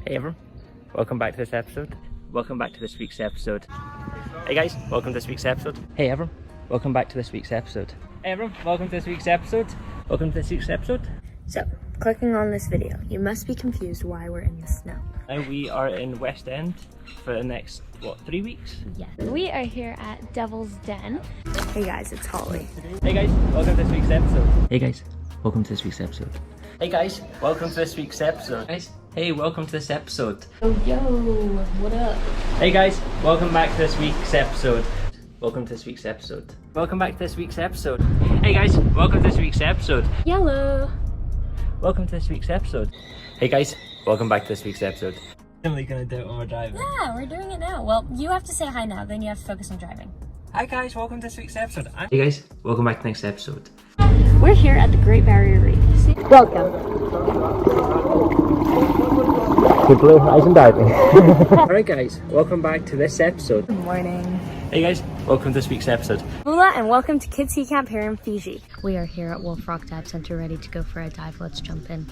Hey everyone, welcome back to this episode. Welcome back to this week's episode. Hey guys, welcome to this week's episode. Hey everyone, welcome back to this week's episode. Hey everyone, welcome to this week's episode. Welcome to this week's episode. So, clicking on this video, you must be confused why we're in the snow. Now we are in West End for the next, 3 weeks? Yes. We are here at Devil's Den. Hey guys, it's Holly. Hey guys, welcome to this week's episode. Hey guys, welcome to this week's episode. Hey guys, welcome to this week's episode. Guys, hey, welcome to this episode. Yo, what up? Hey guys, welcome back to this week's episode. Welcome to this week's episode. Welcome back to this week's episode. Hey guys, welcome to this week's episode. Yellow. Welcome to this week's episode. Hey guys, welcome back to this week's episode. Emily gonna do it when we're driving. Yeah, we're doing it now. Well, you have to say hi now, then you have to focus on driving. Hi guys, welcome to this week's episode. Hey guys, welcome back to the next episode. We're here at the Great Barrier Reef. Welcome. Good blue horizon diving. Alright guys, welcome back to this episode. Good morning. Hey guys, welcome to this week's episode. Hola and welcome to Kids Sea Camp here in Fiji. We are here at Wolf Rock Dive Center ready to go for a dive. Let's jump in.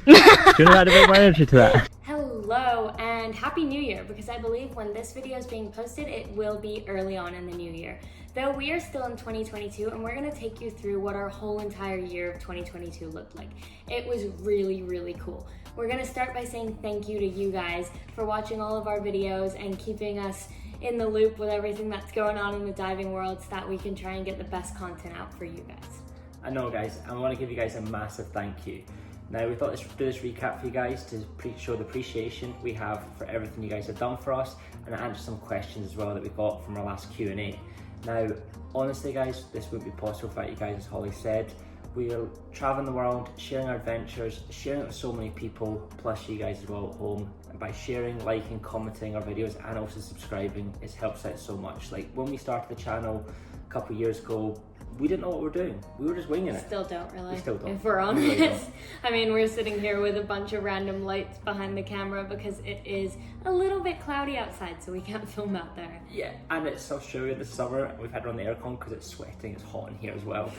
Do you want to add a bit more energy to that? Hello and Happy New Year, because I believe when this video is being posted, it will be early on in the new year. Though we are still in 2022 and we're going to take you through what our whole entire year of 2022 looked like. It was really, really cool. We're going to start by saying thank you to you guys for watching all of our videos and keeping us in the loop with everything that's going on in the diving world so that we can try and get the best content out for you guys. I know guys, I want to give you guys a massive thank you. Now we thought let's do this recap for you guys to show the appreciation we have for everything you guys have done for us and answer some questions as well that we got from our last Q&A. Now, honestly guys, this wouldn't be possible without you guys, as Holly said. We are traveling the world, sharing our adventures, sharing it with so many people, plus you guys as well at home. And by sharing, liking, commenting our videos and also subscribing, it helps out so much. Like when we started the channel a couple of years ago, we didn't know what we were doing. We were just winging it. Still don't really. We still don't. If we're honest. We really don't. I mean, we're sitting here with a bunch of random lights behind the camera because it is a little bit cloudy outside, so we can't film out there. Yeah, and it's Australia this summer. We've had it on the aircon because it's sweating. It's hot in here as well.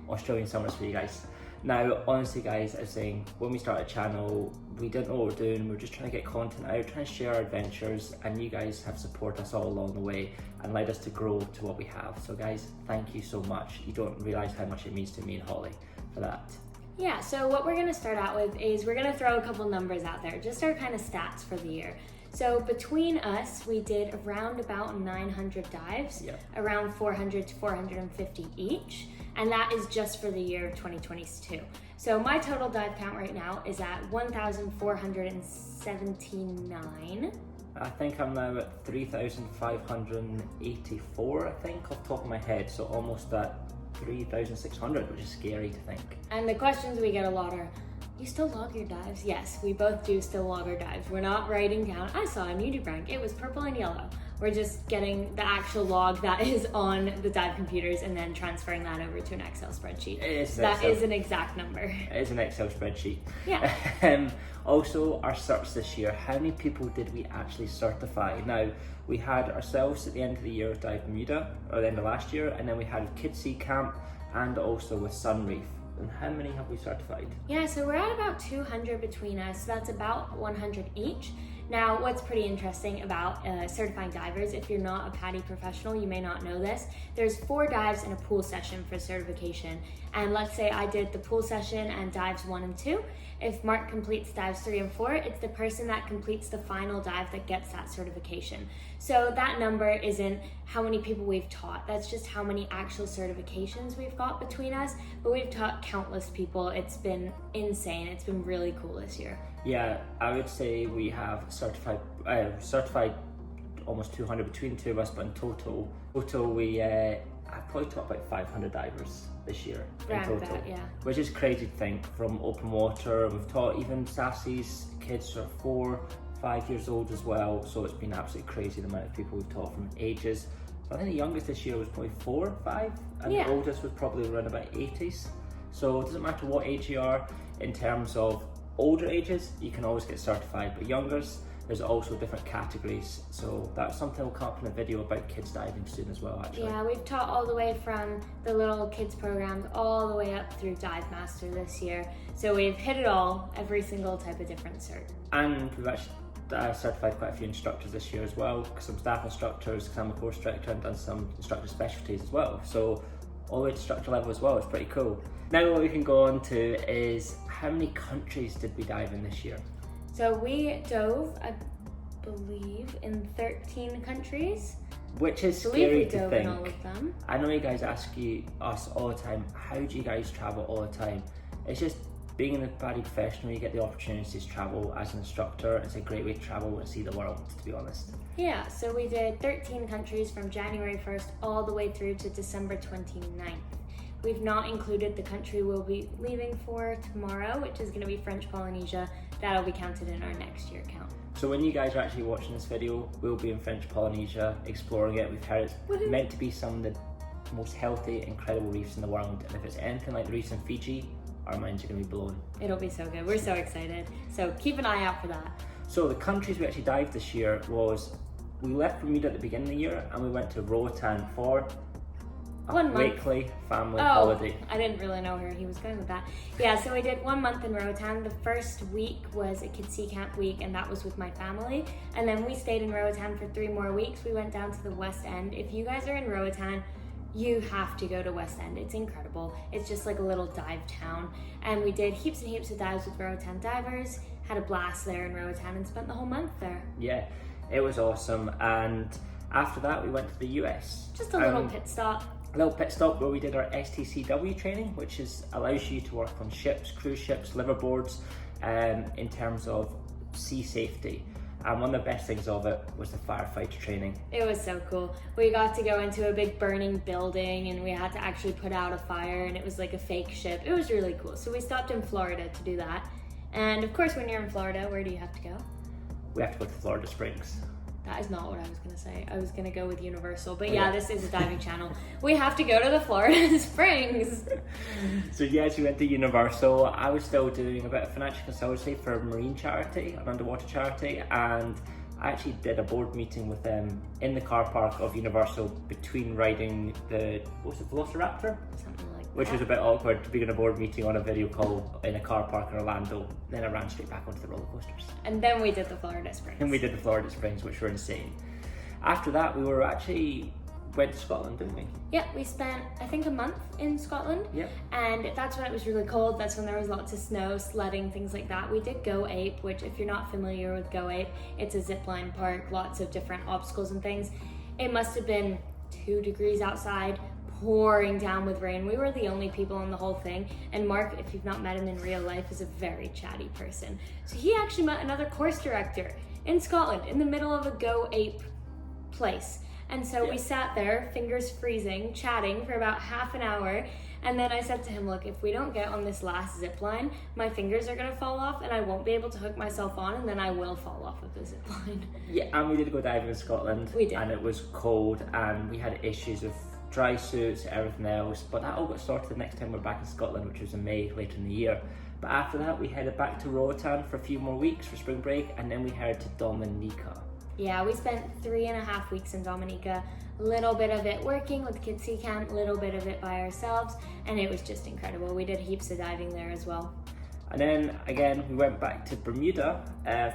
Australian summers for you guys. Now, honestly guys, I was saying, when we started a channel, we didn't know what we were doing. We were just trying to get content out, trying to share our adventures, and you guys have supported us all along the way and led us to grow to what we have. So guys, thank you so much. You don't realise how much it means to me and Holly for that. Yeah, so what we're gonna start out with is we're gonna throw a couple numbers out there, just our kind of stats for the year. So between us, we did around about 900 dives, around 400 to 450 each. And that is just for the year of 2022. So my total dive count right now is at 1,479. I think I'm now at 3,584, I think, off the top of my head. So almost at 3,600, which is scary to think. And the questions we get a lot are, you still log your dives? Yes, we both do still log our dives. We're not writing down, I saw a nudie rank, it was purple and yellow. We're just getting the actual log that is on the dive computers and then transferring that over to an Excel spreadsheet. That is an exact number. It is an Excel spreadsheet. Yeah. Also, our certs this year, how many people did we actually certify? Now, we had ourselves at the end of the year with Dive Bermuda, or the end of last year, and then we had Kids Sea Camp and also with Sun Reef. And how many have we certified? Yeah, so we're at about 200 between us, so that's about 100 each. Now, what's pretty interesting about certifying divers, if you're not a PADI professional, you may not know this, there's 4 dives in a pool session for certification. And let's say I did the pool session and dives 1 and 2. If Mark completes dives 3 and 4, it's the person that completes the final dive that gets that certification. So that number isn't how many people we've taught, that's just how many actual certifications we've got between us. But we've taught countless people. It's been insane. It's been really cool this year. Yeah, I would say we have certified almost 200 between the two of us, but in total we I've probably taught about 500 divers this year in total, that, yeah. Which is crazy to think. From open water, we've taught even Sassy's kids are 4, 5 years old as well, so it's been absolutely crazy the amount of people we've taught from ages. I think the youngest this year was probably 4 or 5, and the oldest was probably around about 80s. So it doesn't matter what age you are in terms of older ages, you can always get certified, but youngers, there's also different categories. So that's something will come up in a video about kids diving soon as well, actually. Yeah, we've taught all the way from the little kids programs all the way up through Dive Master this year. So we've hit it all, every single type of different cert. And we've actually certified quite a few instructors this year as well, some staff instructors, because I'm a course director, and done some instructor specialties as well. So all the way to instructor level as well. It's pretty cool. Now what we can go on to is how many countries did we dive in this year? So we dove, I believe, in 13 countries. Which is I believe scary we to dove in all think. of them. I know you guys ask us all the time, how do you guys travel all the time? It's just being a PADI professional, you get the opportunities to travel as an instructor. It's a great way to travel and see the world, to be honest. Yeah, so we did 13 countries from January 1st all the way through to December 29th. We've not included the country we'll be leaving for tomorrow, which is going to be French Polynesia. That'll be counted in our next year count. So when you guys are actually watching this video, we'll be in French Polynesia exploring it. We've heard it's meant to be some of the most healthy, incredible reefs in the world. And if it's anything like the reefs in Fiji, our minds are going to be blown. It'll be so good. We're so excited. So keep an eye out for that. So the countries we actually dived this year was, we left Bermuda at the beginning of the year and we went to Roatan for a 1 month. weekly family holiday. I didn't really know where he was going with that. Yeah, so we did 1 month in Roatan. The first week was a Kids Sea Camp week, and that was with my family. And then we stayed in Roatan for 3 more weeks. We went down to the West End. If you guys are in Roatan, you have to go to West End. It's incredible. It's just like a little dive town. And we did heaps and heaps of dives with Roatan divers, had a blast there in Roatan, and spent the whole month there. Yeah, it was awesome. And after that, we went to the US. Just a little pit stop. A little pit stop where we did our STCW training, which allows you to work on ships, cruise ships, liverboards, in terms of sea safety. And one of the best things of it was the firefighter training. It was so cool. We got to go into a big burning building and we had to actually put out a fire, and it was like a fake ship. It was really cool. So we stopped in Florida to do that. And of course, when you're in Florida, where do you have to go? We have to go to Florida Springs. That is not what I was going to say. I was going to go with Universal. But yeah, this is a diving channel. We have to go to the Florida Springs. So yes, we went to Universal. I was still doing a bit of financial consultancy for a marine charity, an underwater charity, and I actually did a board meeting with them in the car park of Universal between riding the, what was it, Velociraptor? Something like that. Which was a bit awkward to be in a board meeting on a video call in a car park in Orlando. Then I ran straight back onto the roller coasters. And then we did the Florida Springs. And we did the Florida Springs, which were insane. After that, we went to Scotland, didn't we? Yeah, we spent, I think, a month in Scotland. Yep. And that's when it was really cold. That's when there was lots of snow, sledding, things like that. We did Go Ape, which if you're not familiar with Go Ape, it's a zipline park, lots of different obstacles and things. It must have been 2 degrees outside, pouring down with rain. We were the only people on the whole thing. And Mark, if you've not met him in real life, is a very chatty person. So he actually met another course director in Scotland, in the middle of a Go Ape place. And so we sat there, fingers freezing, chatting for about half an hour. And then I said to him, look, if we don't get on this last zip line, my fingers are gonna fall off and I won't be able to hook myself on, and then I will fall off of the zip line. Yeah, and we did go diving in Scotland. We did. And it was cold and we had issues with dry suits, everything else. But that all got sorted the next time we were back in Scotland, which was in May, later in the year. But after that, we headed back to Roatan for a few more weeks for spring break, and then we headed to Dominica. Yeah, we spent 3.5 weeks in Dominica. A little bit of it working with Kids Sea Camp, a little bit of it by ourselves, and it was just incredible. We did heaps of diving there as well. And then again, we went back to Bermuda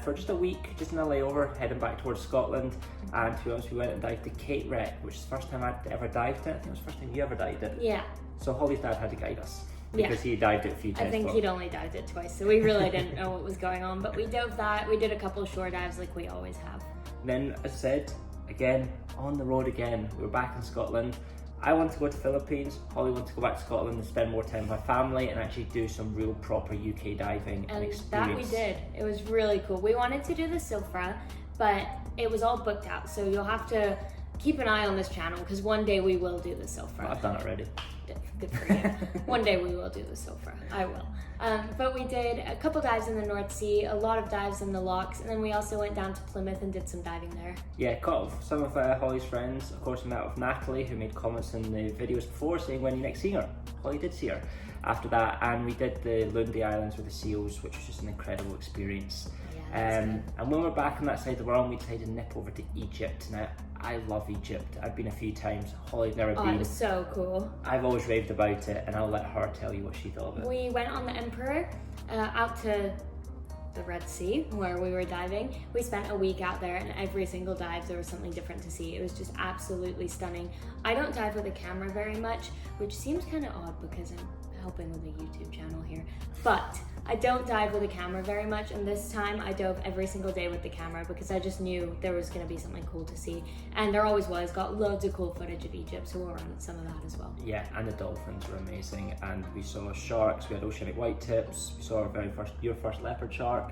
for just a week, just in a layover, heading back towards Scotland. And to be honest, we went and dived the shipwreck, which is the first time I'd ever dived it. I think it was the first time you ever dived it. Yeah. So Holly's dad had to guide us because he dived it a few times. I think he'd only dived it twice, so we really didn't know what was going on. But we dove that. We did a couple of shore dives like we always have. And then, as I said, again, on the road again. We were back in Scotland. I wanted to go to the Philippines. Holly wanted to go back to Scotland and spend more time with my family and actually do some real proper UK diving and experience. That we did. It was really cool. We wanted to do the Silfra, but it was all booked out. So you'll have to keep an eye on this channel because one day we will do the Silfra. I've done it already. Good for you. One day we will do the Silfra. I will. But we did a couple dives in the North Sea, a lot of dives in the locks, and then we also went down to Plymouth and did some diving there. Yeah, caught up with some of Holly's friends. Of course, we met with Natalie, who made comments in the videos before saying when you next see her. Holly did see her after that, and we did the Lundy Islands with the seals, which was just an incredible experience. Yeah, And when we're back on that side of the world, we decided to nip over to Egypt. Now, I love Egypt. I've been a few times. Holly's never been. It was so cool. I've always raved about it, and I'll let her tell you what she thought of it. We went on the Emperor out to the Red Sea where we were diving. We spent a week out there, and every single dive there was something different to see. It was just absolutely stunning. I don't dive with a camera very much, which seems kind of odd because I'm helping with a YouTube channel here, but I don't dive with a camera very much, and this time I dove every single day with the camera because I just knew there was going to be something cool to see, and there always was. Got loads of cool footage of Egypt, so we'll run some of that as well. Yeah, and the dolphins were amazing, and we saw sharks, we had oceanic white tips, we saw your first leopard shark.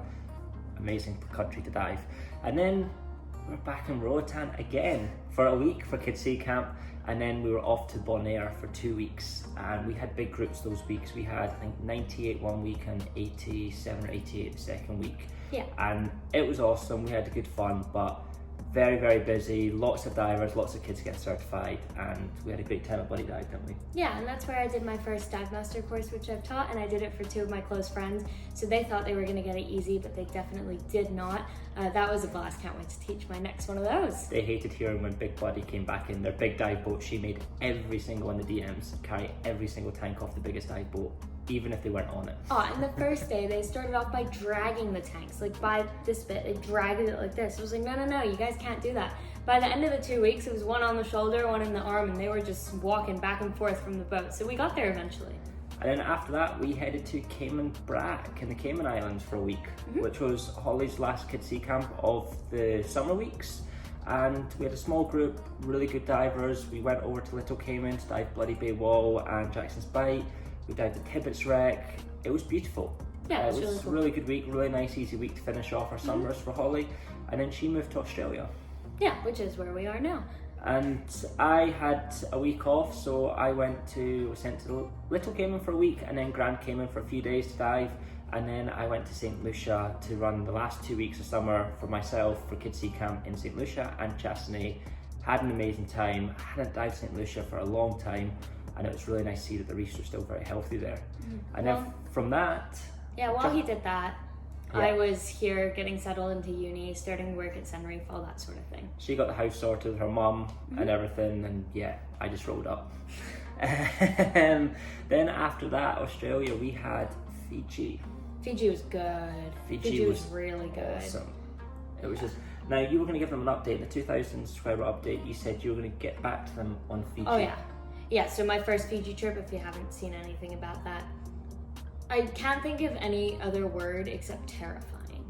Amazing country to dive. And then we're back in Roatan again for a week for Kids Sea Camp, and then we were off to Bonaire for 2 weeks, and we had big groups those weeks. We had, I think, 98 one week and 87 or 88 the second week. Yeah. And it was awesome. We had good fun, but very, very busy. Lots of divers, lots of kids getting certified, and we had a great time at Buddy Dive, didn't we? Yeah, and that's where I did my first dive master course, which I've taught, and I did it for 2 of my close friends. So they thought they were going to get it easy, but they definitely did not. That was a blast. Can't wait to teach my next one of those. They hated hearing when Big Buddy came back in their big dive boat. She made every single one of the DMs carry every single tank off the biggest dive boat, even if they weren't on it. Oh, and the first day they started off by dragging the tanks, like by this bit, they dragged it like this. I was like, no, you guys can't do that. By the end of the 2 weeks, it was one on the shoulder, one in the arm, and they were just walking back and forth from the boat. So we got there eventually. And then after that, we headed to Cayman Brac in the Cayman Islands for a week, which was Holly's last Kids Sea Camp of the summer weeks. And we had a small group, really good divers. We went over to Little Cayman to dive Bloody Bay Wall and Jackson's Bight. We dived at Tibbetts Wreck. It was beautiful. Yeah, it was really a cool. really good week, really nice, easy week to finish off our summers for Holly. And then she moved to Australia. Yeah, which is where we are now. And I had a week off, so I was sent to Little Cayman for a week, and then Grand Cayman for a few days to dive, and then I went to St. Lucia to run the last 2 weeks of summer for myself for Kids Sea Camp in St. Lucia and Chastney. Had an amazing time. I hadn't dived St. Lucia for a long time, and it was really nice to see that the reefs were still very healthy there. And then from that... Yeah, while he did that, I was here getting settled into uni, starting work at Sunreef, all that sort of thing. She got the house sorted with her mum and everything, and yeah, I just rolled up. Then after that, Australia, we had Fiji. Fiji was good. Fiji was really good. Awesome. It was just... Now, you were going to give them an update, the 2,000 subscriber update. You said you were going to get back to them on Fiji. Oh yeah. Yeah, so my first Fiji trip, if you haven't seen anything about that, I can't think of any other word except terrifying.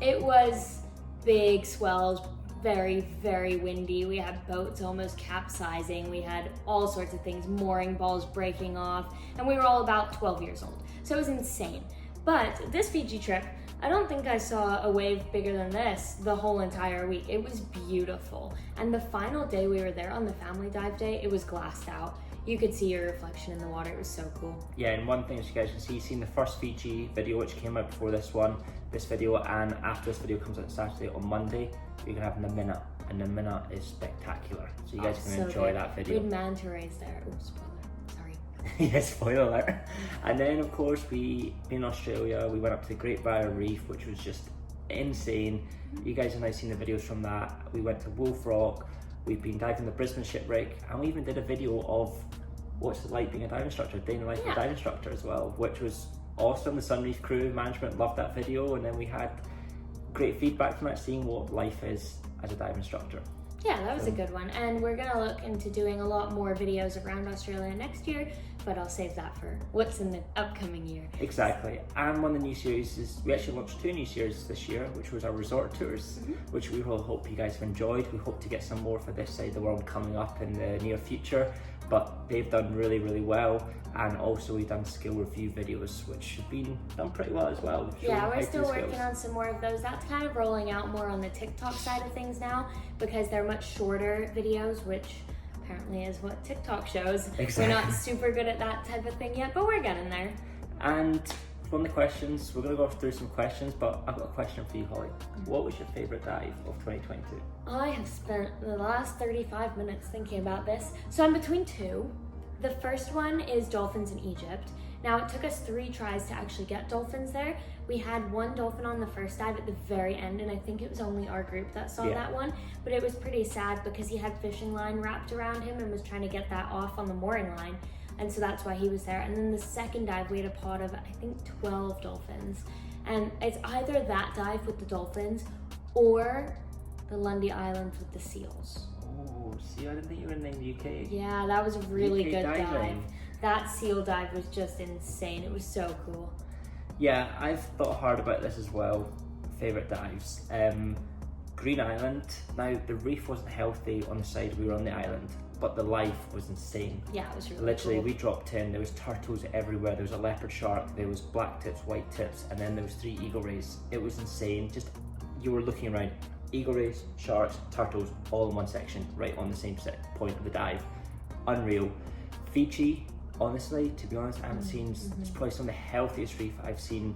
It was big swells, very, very windy. We had boats almost capsizing. We had all sorts of things, mooring balls breaking off, and we were all about 12 years old. So it was insane. But this Fiji trip, I don't think I saw a wave bigger than this the whole entire week. It was beautiful. And the final day we were there on the family dive day, it was glassed out. You could see your reflection in the water. It was so cool. Yeah, and one thing as you guys can see, you've seen the first Fiji video which came out before this video, and after this video comes out Saturday, on Monday, you're gonna have Namina, and Namina is spectacular. So you guys can enjoy that video. We had manta rays there. Ooh, spoiler. Sorry. Yes, spoiler alert. And then of course in Australia, we went up to the Great Barrier Reef, which was just insane. You guys have now seen the videos from that. We went to Wolf Rock. We've been diving the Brisbane shipwreck, and we even did a video of what's it like being a dive instructor, day in the life of a dive instructor as well, which was awesome. The Sunreef crew management loved that video, and then we had great feedback from that, seeing what life is as a dive instructor. Yeah, that was a good one. And we're gonna look into doing a lot more videos around Australia next year, but I'll save that for what's in the upcoming year. Exactly. And one of the new series is, we actually launched 2 new series this year, which was our resort tours, which we will hope you guys have enjoyed. We hope to get some more for this side of the world coming up in the near future, but they've done really, really well. And also we've done skill review videos, which have been done pretty well as well. Yeah, we're still working on some more of those. That's kind of rolling out more on the TikTok side of things now, because they're much shorter videos, which apparently is what TikTok shows. Exactly. We're not super good at that type of thing yet, but we're getting there. And from the questions, we're going to go through some questions, but I've got a question for you, Holly. What was your favourite dive of 2022? I have spent the last 35 minutes thinking about this. So I'm between 2. The first one is dolphins in Egypt, Now it took us 3 tries to actually get dolphins there. We had 1 dolphin on the first dive at the very end, and I think it was only our group that saw that one, but it was pretty sad because he had fishing line wrapped around him and was trying to get that off on the mooring line, and so that's why he was there. And then the second dive, we had a pod of, I think, 12 dolphins, and it's either that dive with the dolphins or the Lundy Islands with the seals. Oh, see, I didn't think you were in the UK. Yeah, that was a really UK good dive. diving. That seal dive was just insane. It was so cool. Yeah, I've thought hard about this as well. Favourite dives. Green Island. Now, the reef wasn't healthy on the side we were on the island, but the life was insane. Yeah, it was really Literally, cool. we dropped in, there was turtles everywhere, there was a leopard shark, there was black tips, white tips, and then there was 3 eagle rays. It was insane. Just, you were looking around, eagle rays, sharks, turtles, all in one section, right on the same point of the dive. Unreal. Fiji, honestly, to be honest, I haven't seen, it's probably some of the healthiest reef I've seen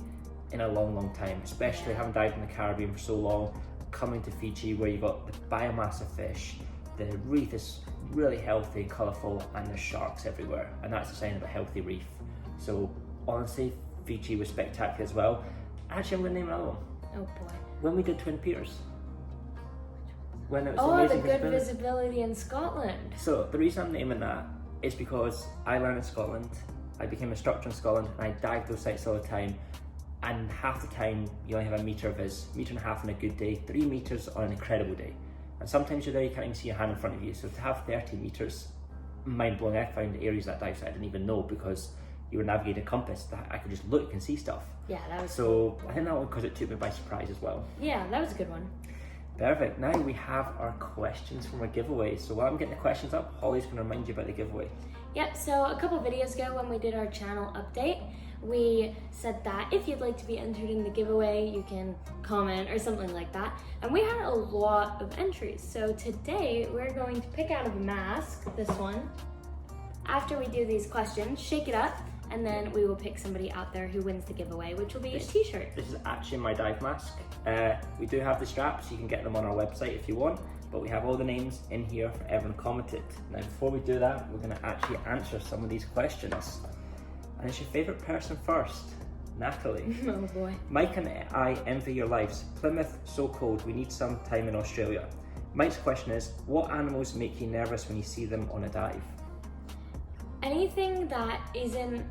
in a long time, especially having dived in the Caribbean for so long. Coming to Fiji, where you've got the biomass of fish, the reef is really healthy and colourful, and there's sharks everywhere, and that's a sign of a healthy reef. So honestly, Fiji was spectacular as well. Actually, I'm going to name another one. Oh boy. When we did Twin Piers. When it was Oh, the amazing good visibility in Scotland. So the reason I'm naming that is because I learned in Scotland, I became an instructor in Scotland, and I dive those sites all the time. And half the time you only have a metre vis, 1.5 metres on a good day, 3 metres on an incredible day. And sometimes you're there, you can't even see your hand in front of you. So to have 30 metres, mind blowing. I found areas that dive site I didn't even know, because you were navigating a compass that I could just look and see stuff. Yeah, that was So I think that one, because it took me by surprise as well. Yeah, that was a good one. Perfect. Now we have our questions from our giveaway. So while I'm getting the questions up, Holly's going to remind you about the giveaway. Yep, so a couple videos ago when we did our channel update, we said that if you'd like to be entered in the giveaway, you can comment or something like that. And we had a lot of entries. So today we're going to pick out of a mask, this one. After we do these questions, shake it up, and then we will pick somebody out there who wins the giveaway, which will be a t-shirt. This is actually my dive mask. We do have the straps, you can get them on our website if you want, but we have all the names in here for everyone commented. Now before we do that, we're going to actually answer some of these questions. And it's your favourite person first, Natalie. Oh boy. Mike and I envy your lives. Plymouth, so cold, we need some time in Australia. Mike's question is, what animals make you nervous when you see them on a dive? Anything that isn't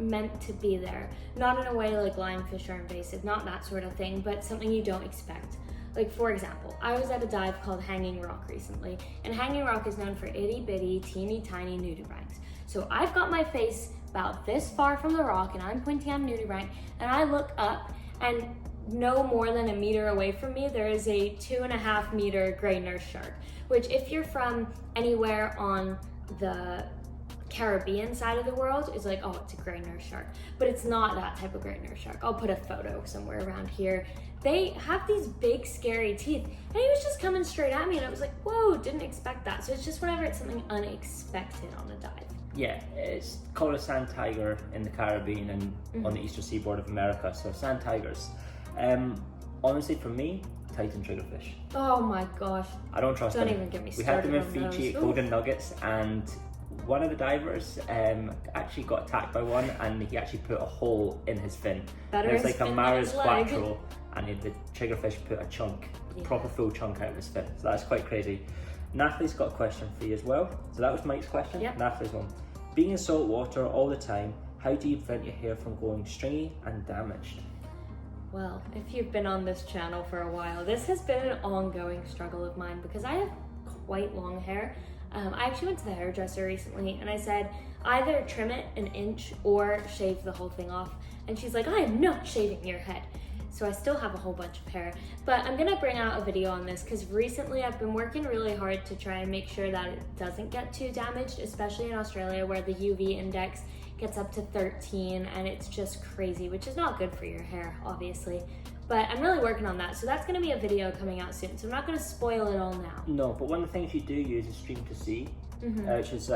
meant to be there. Not in a way like lionfish are invasive, not that sort of thing, but something you don't expect. Like for example, I was at a dive called Hanging Rock recently, and Hanging Rock is known for itty bitty, teeny tiny nudibranchs. So I've got my face about this far from the rock and I'm pointing at a nudibranch, and I look up, and no more than a meter away from me, there is a 2.5 meter gray nurse shark, which if you're from anywhere on the Caribbean side of the world is like, oh, it's a gray nurse shark, but it's not that type of gray nurse shark. I'll put a photo somewhere around here. They have these big scary teeth, and he was just coming straight at me, and I was like, whoa, didn't expect that. So it's just whenever it's something unexpected on a dive. Yeah, it's called a sand tiger in the Caribbean and on the eastern seaboard of America, so sand tigers. Honestly, for me, Titan triggerfish. Oh my gosh. I don't trust them. Don't even get me We had started them in on Fiji those. at Golden Nuggets, and one of the divers actually got attacked by one, and he actually put a hole in his fin. Better There's his like a fin than Maris his leg. quattro, and the triggerfish put a chunk, Yeah. proper full chunk out of his fin. So that's quite crazy. Natalie's got a question for you as well. So that was Mike's question. Yep. Natalie's one. Being in salt water all the time, how do you prevent your hair from going stringy and damaged? Well, if you've been on this channel for a while, this has been an ongoing struggle of mine because I have quite long hair. I actually went to the hairdresser recently and I said, either trim it an inch or shave the whole thing off. And she's like, I am not shaving your head. So I still have a whole bunch of hair, but I'm gonna bring out a video on this because recently I've been working really hard to try and make sure that it doesn't get too damaged, especially in Australia where the UV index gets up to 13 and it's just crazy, which is not good for your hair, obviously. But I'm really working on that, so that's gonna be a video coming out soon, so I'm not gonna spoil it all now. No, but one of the things you do use is Stream to See, which is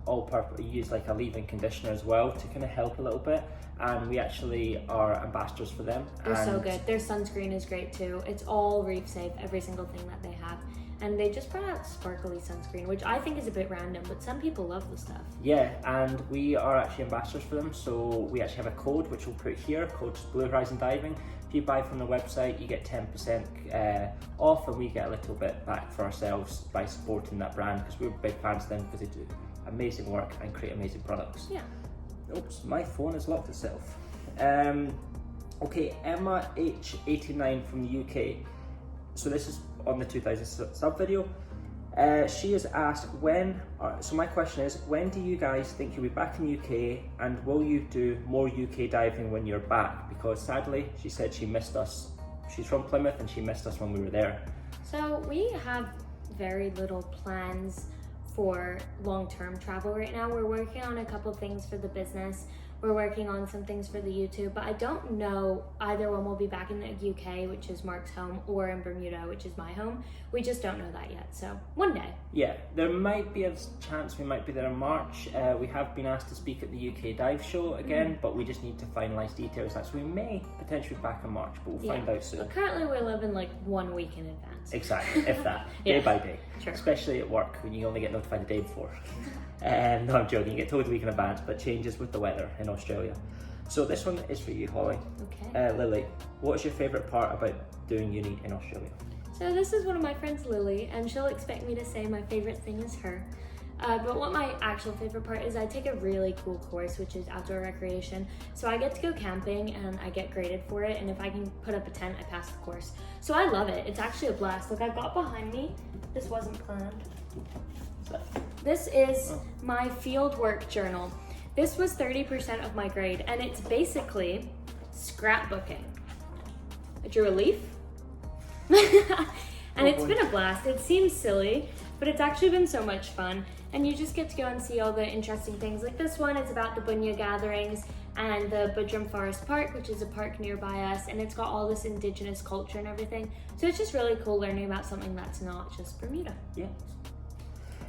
all purpose. You use like a leave-in conditioner as well to kind of help a little bit, and we actually are ambassadors for them. They're so good. Their sunscreen is great too. It's all reef safe, every single thing that they have. and they just brought out sparkly sunscreen, which I think is a bit random, but some people love the stuff. Yeah, and we are actually ambassadors for them, so we actually have a code which we'll put here, code Blue Horizon Diving. If you buy from the website, you get 10% off, and we get a little bit back for ourselves by supporting that brand, because we're big fans of them because they do amazing work and create amazing products. Yeah. Oops, my phone has locked itself. Okay, Emma H89 from the UK. So this is on the 2000 sub video. She has asked so my question is, when do you guys think you'll be back in the UK, and will you do more UK diving when you're back? Because sadly, she said she missed us. She's from Plymouth and she missed us when we were there. So we have very little plans for long-term travel right now. We're working on a couple things for the business. We're working on some things for the YouTube, but I don't know either one will be back in the UK, which is Mark's home, or in Bermuda, which is my home. We just don't know that yet, so one day. Yeah, there might be a chance we might be there in March. We have been asked to speak at the UK Dive Show again, but we just need to finalise details. So we may potentially be back in March, but we'll find out soon. But currently we're living like 1 week in advance. Exactly, if that, day by day. Sure. Especially at work when you only get notified the day before. No, I'm joking, you get told a week in advance, but changes with the weather in Australia. So this one is for you, Holly. Okay. Lily, what is your favourite part about doing uni in Australia? So this is one of my friends, Lily, and she'll expect me to say my favorite thing is her. But what my actual favorite part is, I take a really cool course, which is outdoor recreation. So I get to go camping and I get graded for it. And if I can put up a tent, I pass the course. So I love it. It's actually a blast. Look, I've got behind me. This wasn't planned. This is my field work journal. This was 30% of my grade, and it's basically scrapbooking. I drew a leaf. And it's been a blast. It seems silly, but it's actually been so much fun. And you just get to go and see all the interesting things. Like this one is about the bunya gatherings and the Budrum Forest Park, which is a park nearby us, and it's got all this indigenous culture and everything. So it's just really cool learning about something that's not just Bermuda. Yeah.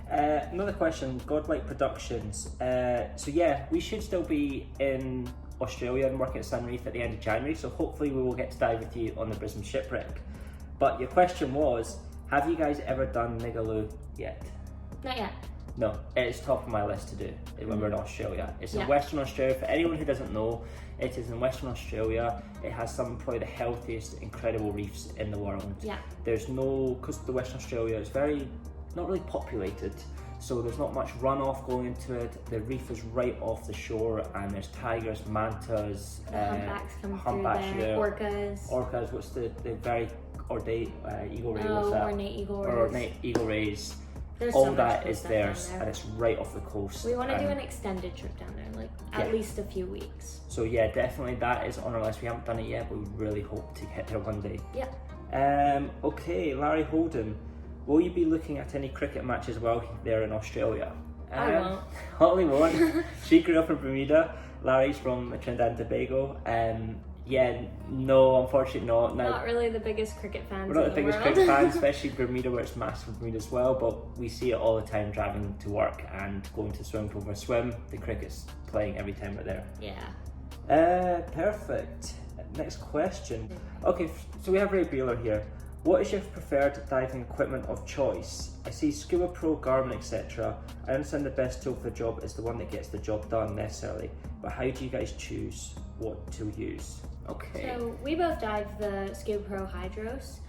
Another question, Godlike Productions. So yeah, we should still be in Australia and working at Sun Reef at the end of January, so hopefully we will get to dive with you on the Brisbane shipwreck. But your question was, have you guys ever done Migaloo yet? Not yet. No, it's top of my list to do when we're in Australia. It's in Yeah. Western Australia. For anyone who doesn't know, it is in Western Australia. It has some probably the healthiest, incredible reefs in the world. Yeah. There's no, because the Western Australia is not really populated, so there's not much runoff going into it. The reef is right off the shore, and there's tigers, mantas, Humpbacks come humpbacks through there, orcas. Orcas, what's the very ornate eagle ray? What's that? Ornate eagle rays. Or ornate eagle rays. There's All so much that cool is stuff there, down there. and it's right off the coast. We want to do and an extended trip down there, like Yeah. at least a few weeks. So yeah, definitely that is on our list. We haven't done it yet, but we really hope to get there one day. Yeah. Okay, Larry Holden, will you be looking at any cricket matches while there in Australia? I won't. Holly won't. She grew up in Bermuda. Larry's from Trinidad and Tobago. Yeah, no, unfortunately not. Now, Not really the biggest cricket fans we're not in the the biggest world. cricket fans, especially Bermuda, where it's massive Bermuda as well, but we see it all the time driving to work and going to the swimming pool for a swim. The cricket's playing every time we're there. Yeah. Perfect. Next question. Okay, so we have rebreather here. What is your preferred diving equipment of choice? I see Scuba Pro, Garmin, etc. I understand the best tool for the job is the one that gets the job done necessarily, but how do you guys choose what to use? Okay. So we both dive the Scuba Pro Hydros,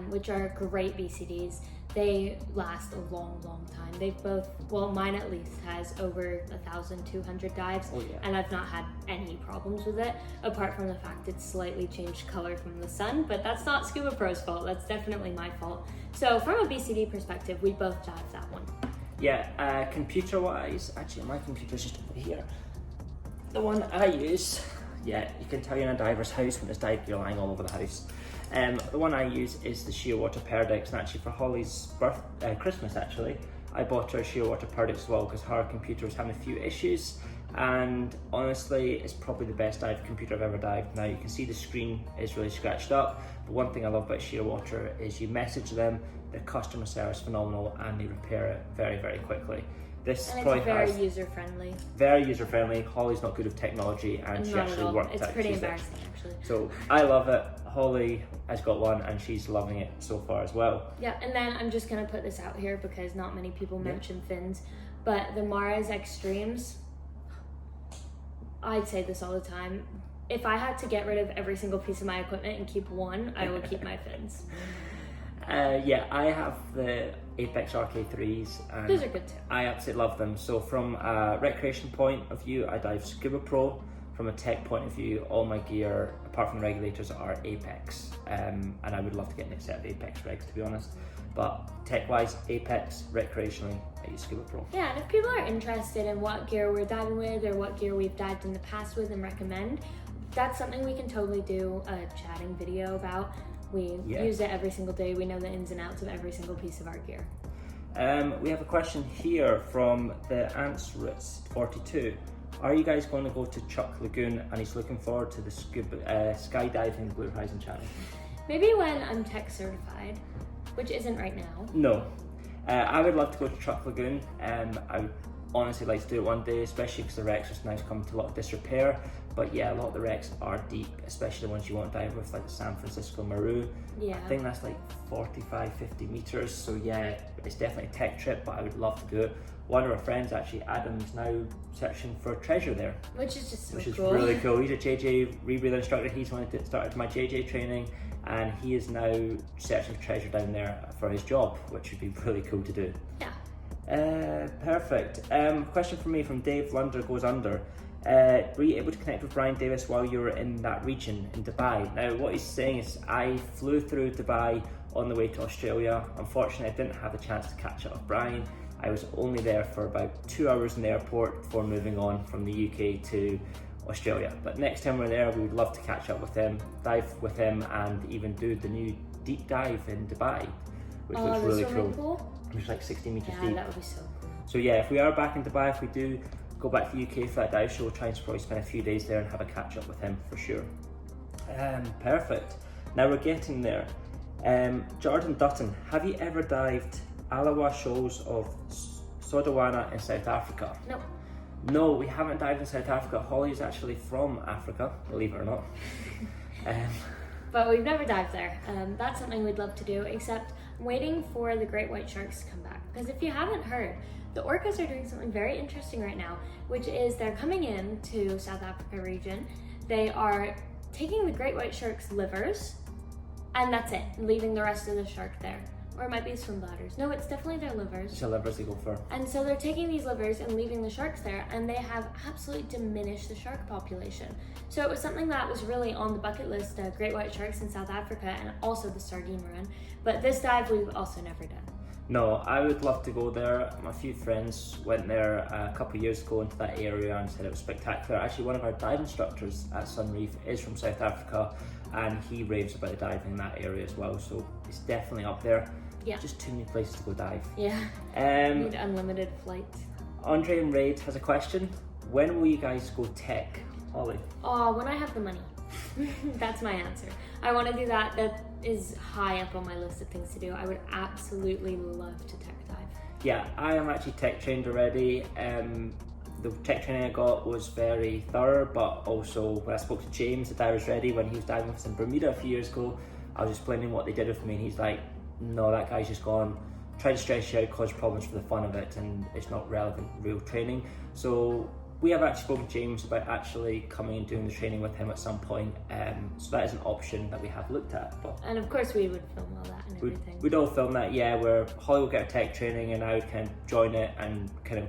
which are great BCDs. They last a long, long time. They've both, well, mine at least has over 1,200 dives, Oh, yeah. and I've not had any problems with it, apart from the fact it's slightly changed color from the sun, but that's not Scuba Pro's fault, that's definitely my fault. So from a BCD perspective, we both dive that one. Yeah, computer-wise, actually my computer's just over here. The one I use, yeah, you can tell you're in a diver's house when it's dived, you're lying all over the house. The one I use is the Shearwater Perdix, and actually for Holly's Christmas actually, I bought her a Shearwater Perdix as well because her computer was having a few issues, and honestly it's probably the best dive computer I've ever dived. Now you can see the screen is really scratched up, but one thing I love about Shearwater is you message them, their customer service is phenomenal, and they repair it very, very quickly. This And probably it's very has user-friendly. very user friendly. Holly's not good with technology, and she Not at actually all. worked It's out pretty to use it. embarrassing, actually. So I love it. Holly has got one, and she's loving it so far as well. Yeah, and then I'm just gonna put this out here because not many people mention fins, but the Mara's Extremes, I'd say this all the time. If I had to get rid of every single piece of my equipment and keep one, I would keep my fins. Yeah, I have the Apex RK3s, and Those are good too. I absolutely love them. So from a recreation point of view, I dive Scuba Pro. From a tech point of view, all my gear, apart from the regulators, are Apex. And I would love to get a next set of Apex regs, to be honest. But tech-wise, Apex, recreationally, I use Scuba Pro. Yeah, and if people are interested in what gear we're diving with or what gear we've dived in the past with and recommend, that's something we can totally do a chatting video about. We use it every single day. We know the ins and outs of every single piece of our gear. We have a question here from the Ants Roots 42. Are you guys going to go to Chuck Lagoon? And he's looking forward to the skydiving Blue Horizon challenge. Maybe when I'm tech certified, which isn't right now. No. I would love to go to Chuck Lagoon. I would honestly like to do it one day, especially because the wrecks just now come to a lot of disrepair. But yeah, a lot of the wrecks are deep, especially ones you want to dive with, like the San Francisco Maru. Yeah. I think that's like 45, 50 meters. So yeah, it's definitely a tech trip, but I would love to do it. One of our friends, actually, Adam's now searching for treasure there. Which is just so which is cool. really cool. He's a JJ rebreather instructor. He's wanted to start my JJ training, and he is now searching for treasure down there for his job, which would be really cool to do. Yeah. Perfect. Question from me from Dave Lunder Goes Under. Were you able to connect with Brian Davis while you were in that region in Dubai? Now, what he's saying is I flew through Dubai on the way to Australia. Unfortunately, I didn't have the chance to catch up with Brian. I was only there for about 2 hours in the airport before moving on from the UK to Australia. But next time we're there, we would love to catch up with him, dive with him, and even do the new deep dive in Dubai, which looks really cool. Which is like 60 meters deep. Yeah, that would be so cool. So yeah, if we are back in Dubai, if we do go back to the UK for that dive show, we'll try and probably spend a few days there and have a catch up with him for sure. Perfect. Now we're getting there. Jordan Dutton, have you ever dived Alawa Shoals of Sodawana in South Africa? No. No, we haven't dived in South Africa. Holly is actually from Africa, believe it or not. But we've never dived there. That's something we'd love to do, except I'm waiting for the great white sharks to come back. Because if you haven't heard, the orcas are doing something very interesting right now, which is they're coming in to South Africa region. They are taking the great white shark's livers, and that's it, leaving the rest of the shark there. Or it might be swim bladders. No, it's definitely their livers. It's the livers they go for. And so they're taking these livers and leaving the sharks there, and they have absolutely diminished the shark population. So it was something that was really on the bucket list, great white sharks in South Africa and also the sardine run. But this dive we've also never done. No, I would love to go there. My few friends went there a couple of years ago into that area and said it was spectacular. Actually, one of our dive instructors at Sun Reef is from South Africa, and he raves about the diving in that area as well. So it's definitely up there. Yeah. Just too many places to go dive. Yeah. Need unlimited flights. Andre and Raid has a question. When will you guys go tech? Holly? Oh, when I have the money. That's my answer. I want to do that. That is high up on my list of things to do. I would absolutely love to tech dive. Yeah, I am actually tech trained already. The tech training I got was very thorough, but also when I spoke to James, the Divers Ready, when he was diving with us in Bermuda a few years ago, I was explaining what they did with me, and he's like, no, that guy's just gone, try to stress you out, cause problems for the fun of it, and it's not relevant real training. So we have actually spoken to James about actually coming and doing the training with him at some point. So that is an option that we have looked at. But and of course we would film all that and everything. We'd all film that, yeah, where Holly will get a tech training and I would kind of join it and kind of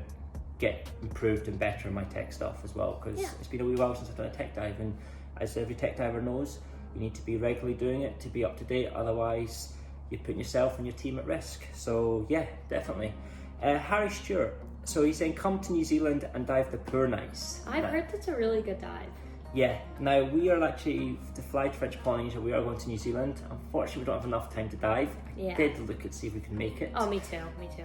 get improved and better in my tech stuff as well, because it's been a wee while since I've done a tech dive, and as every tech diver knows, you need to be regularly doing it to be up to date, otherwise you're putting yourself and your team at risk. So yeah, definitely. Harry Stewart, so he's saying come to New Zealand and dive the Poor Nice. I've heard that's a really good dive. Yeah, now we are actually, to fly to French Polynesia, we are going to New Zealand. Unfortunately, we don't have enough time to dive. I did look at see if we can make it. Oh, me too.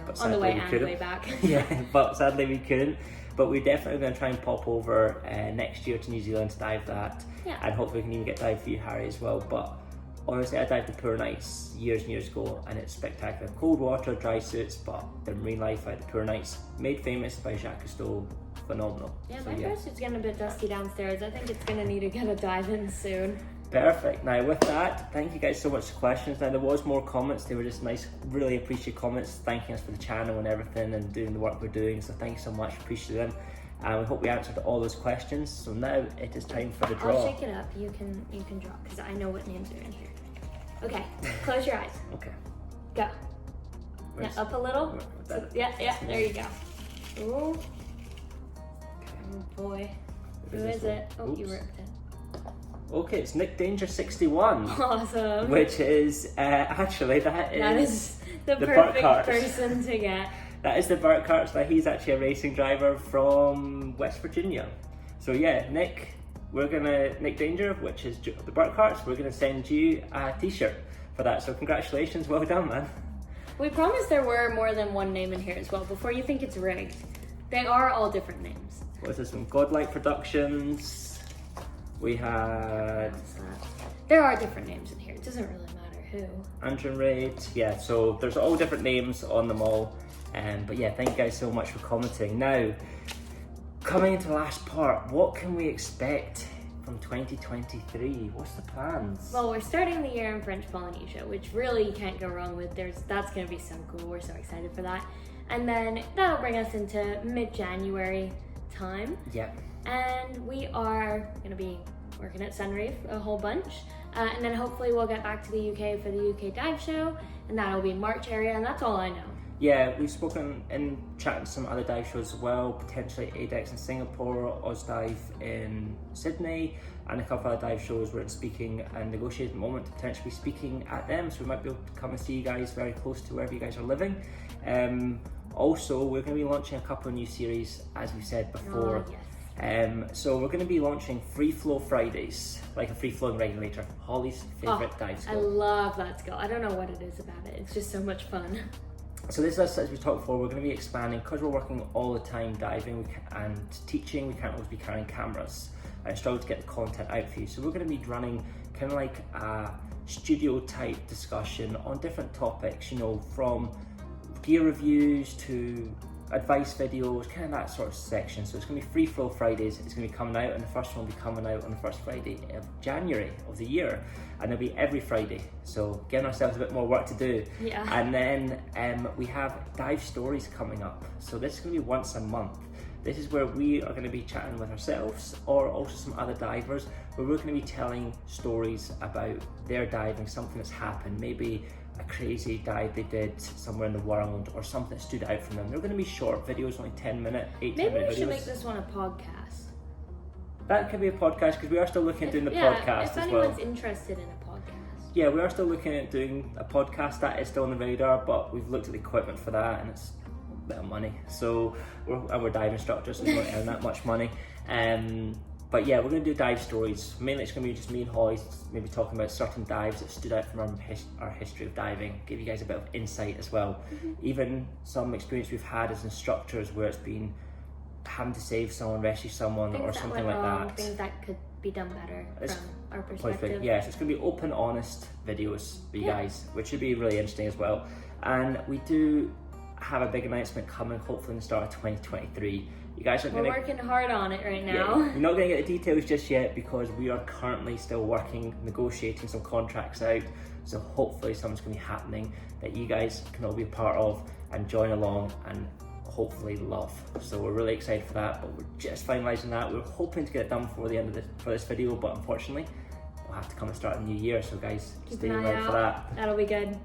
But on the way and couldn't. way back. Yeah, but sadly we couldn't. But we're definitely going to try and pop over next year to New Zealand to dive that. Yeah. And hopefully we can even get dive for you, Harry, as well. But honestly, I dived the poor nights years and years ago, and it's spectacular. Cold water, dry suits, but the marine life like the poor nights, made famous by Jacques Cousteau, phenomenal. Yeah, my parachut's getting a bit dusty downstairs. I think it's gonna need to get a dive in soon. Perfect. Now with that, thank you guys so much for questions. Now there was more comments, they were just nice, really appreciate comments, thanking us for the channel and everything and doing the work we're doing, so thank you so much, appreciate them. And we hope we answered all those questions. So now it is time for the draw. I'll shake it up, you can draw, because I know what names are in here. Okay, close your eyes. Okay. Go. Now up a little. Yeah, there you go. Ooh. Oh boy. Who is it? Oh, Oops. you ripped it. Okay, it's Nick Danger 61. Awesome. Which is, actually, that is the Burt perfect Carts. person to get. That is the Burt Carts. Now he's actually a racing driver from West Virginia. So yeah, Nick Danger, which is the Burt Carts, we're gonna send you a t-shirt for that. So congratulations, well done, man. We promised there were more than one name in here as well, before you think it's rigged. They are all different names. What's this one? Godlike Productions. We had There are different names in here. It doesn't really matter who. Andrew Raid. Yeah, so there's all different names on them all. But yeah, thank you guys so much for commenting. Now, coming into the last part, what can we expect from 2023? What's the plans? Well, we're starting the year in French Polynesia, which really you can't go wrong with. That's gonna be so cool. We're so excited for that. And then that'll bring us into mid-January time. Yeah. And we are gonna be working at Sunreef a whole bunch. And then hopefully we'll get back to the UK for the UK dive show, and that'll be March area, and that's all I know. Yeah, we've spoken in chatting to some other dive shows as well, potentially ADEX in Singapore, Ozdive in Sydney, and a couple of other dive shows we're speaking and negotiating at the moment to potentially be speaking at them, so we might be able to come and see you guys very close to wherever you guys are living. Also, we're going to be launching a couple of new series, as we said before. Oh, yes. So we're going to be launching Free Flow Fridays, like a free flowing regulator, Holly's favourite dive I skill. love that skill. I don't know what it is about it. It's just so much fun. So this is, as we talked before, we're going to be expanding because we're working all the time diving and teaching. We can't always be carrying cameras and struggle to get the content out for you. So we're going to be running kind of like a studio type discussion on different topics, you know, from gear reviews to advice videos, kind of that sort of section. So it's going to be Free Flow Fridays. It's going to be coming out, and the first one will be coming out on the first Friday of January of the year, and it'll be every Friday. So giving ourselves a bit more work to do. Yeah. And then we have dive stories coming up. So this is going to be once a month. This is where we are going to be chatting with ourselves or also some other divers, where we're going to be telling stories about their diving, something that's happened, maybe a crazy dive they did somewhere in the world or something that stood out from them. They're going to be short videos, only 10 minute, 8 Maybe 10 minute we videos. should make this one a podcast. That could be a podcast, because we are still looking at doing the podcast if as well. anyone's interested in a podcast. Yeah, we are still looking at doing a podcast. That is still on the radar, but we've looked at the equipment for that, and it's a bit of money. So we're dive instructors, so we don't earn that much money. But yeah, we're going to do dive stories. Mainly it's going to be just me and Holly, maybe talking about certain dives that stood out from our history of diving, give you guys a bit of insight as well. Mm-hmm. Even some experience we've had as instructors where it's been having to save someone, rescue someone, Things or that something went like wrong, that. Things that could be done better It's from our perspective. Yeah, so it's going to be open, honest videos for you guys, which should be really interesting as well. And we do have a big announcement coming, hopefully in the start of 2023. You guys are We're working hard on it right now. We're not going to get the details just yet because we are currently still working, negotiating some contracts out. So hopefully something's going to be happening that you guys can all be a part of and join along and hopefully love. So we're really excited for that, but we're just finalising that. We're hoping to get it done before the end of this video, but unfortunately we'll have to come and start the new year. So guys, stay ready for that. That'll be good.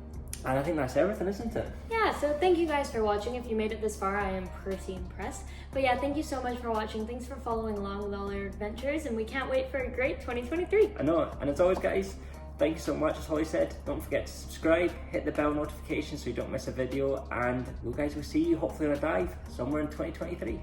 And I think that's everything, isn't it? Yeah, so thank you guys for watching. If you made it this far, I am pretty impressed. But yeah, thank you so much for watching. Thanks for following along with all our adventures, and we can't wait for a great 2023. I know, and as always guys, thank you so much. As Holly said, don't forget to subscribe, hit the bell notification so you don't miss a video, and we guys will see you hopefully on a dive somewhere in 2023.